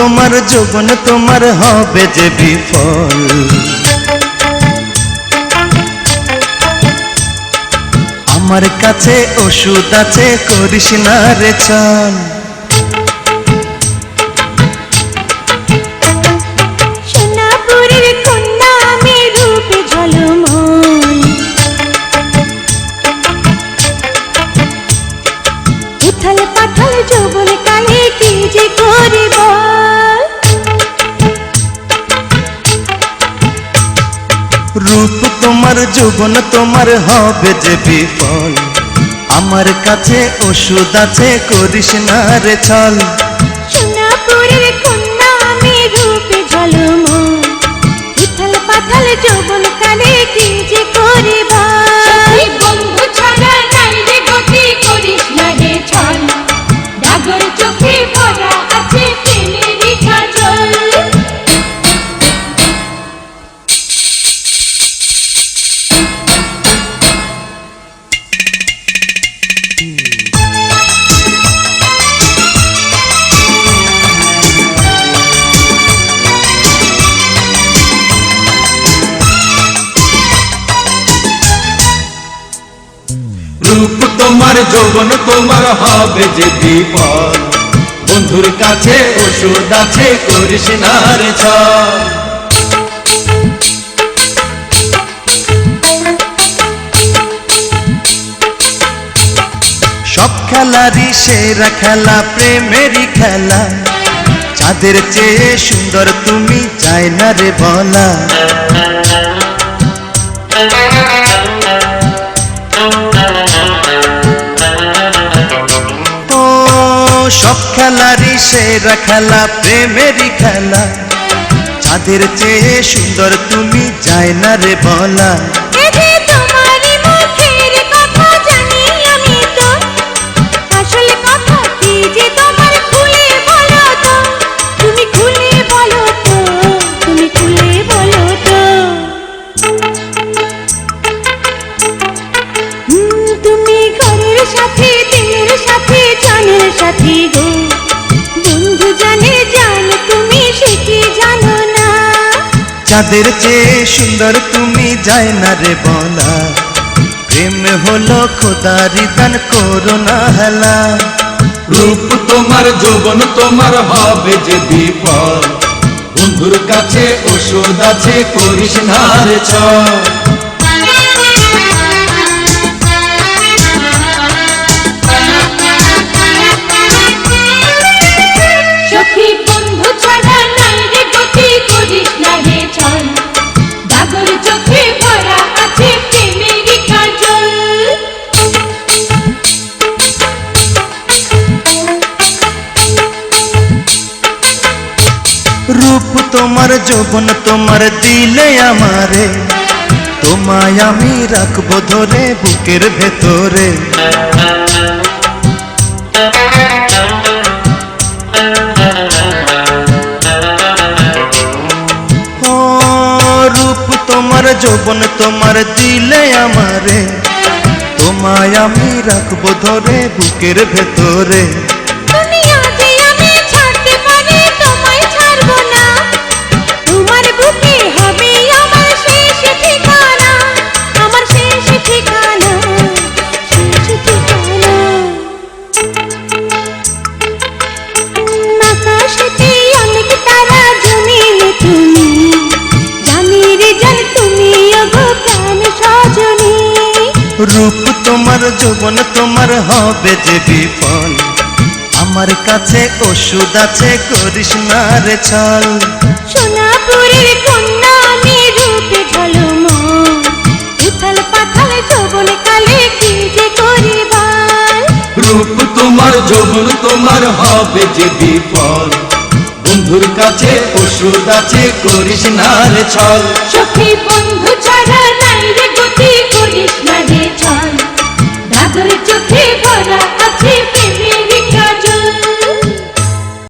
তোমার যৌবন তোমার হবে যে বিফল। আমার কাছে ওষুধ আছে, করিস না রে চল। সোনাপুরের কন্যা আমি রূপে ঝলমল, উথাল পাথাল যৌবন কালে কি যে করি বল। রূপ তোমার যৌবন তোমার হবে যে বিফল। আমার কাছে ওষুধ আছে, করিস না রে ছল। সোনাপুরের কন্যা আমি রূপে ঝলমল, উথাল পাথাল যৌবন কালে কি যে করি বল। বন্ধু ছাড়া নাই রে গতি, করিস না রে ছল। ডাগর চোখে ভরা আছে প্রেমেরই কাজল। রূপ তোমার যৌবন তোমার হবে যে বিফল। বন্ধুর কাছে ওষুধ আছে, করিস না রে ছল। সব খেলারই সেরা খেলা প্রেমেরই খেলা। চাঁদের চেয়ে সুন্দর তুমি, চাই না রে বলা। ও সব খেলারই সেরা খেলা প্রেমেরই খেলা। চাঁদের চেয়ে সুন্দর তুমি, চাই না রে বলা। এ যে তোমারই মুখের কথা জানি আমি তো, আসল কথা কি যে তোমার খুলে বলো তো। তুমি খুলে বলো তো, তুমি খুলে বলো তো। তুমি ঘরের সাথে, দিনের সাথে, জানের সাথে গো। বন্ধু জানে জান, তুমি সে কি জানো না। চাঁদের চেয়ে সুন্দর তুমি, যায় না রে বলা। প্রেম হলো খোদারি দান, করো না হেলা। রূপ তোমার যৌবন তোমার হবে যে বিফল। বন্ধুর কাছে ওষুধ আছে, করিস না রে ছল। সখী বন্ধু ছাড়া নাই রে গতি, করিস না রে ছল। ডাগর চোখে ভরা আছে প্রেমেরই কাজল। রূপ তোমার যৌবন তোমার দিলে আমারে। তোমায় আমি রাখবো ধরে বুকের ভেতরে। ও রূপ তোমার যৌবন তোমার দিলে আমারে। তোমায় আমি রাখবো ধরে বুকের ভেতরে। দুনিয়া যে আমি ছাড়তে পারি, তোমায় ছাড়বো না। তোমার বুকে হবে আমার শেষ ঠিকানা, আমার শেষ ঠিকানা, শেষ ঠিকানা। আকাশেতে অনেক তারা, জমিনে তুমি। জানি রে জান, তুমি ওগো প্রাণ সজনী। রূপ তোমার যৌবন তোমার হবে যে বিফল। আমার কাছে ওষুধ আছে, করিস না রে ছল। সোনাপুরের কন্যা আমি রূপে ঝলমল, উথাল পাথাল যৌবন কালে কি যে করি বল। রূপ তোমার যৌবন তোমার হবে যে বিফল। বন্ধুর কাছে ওষুধ আছে, করিস না রে ছল। সখী বন্ধু ছাড়া নাই রে গতি, করিস না রে ছল। ডাগর চোখে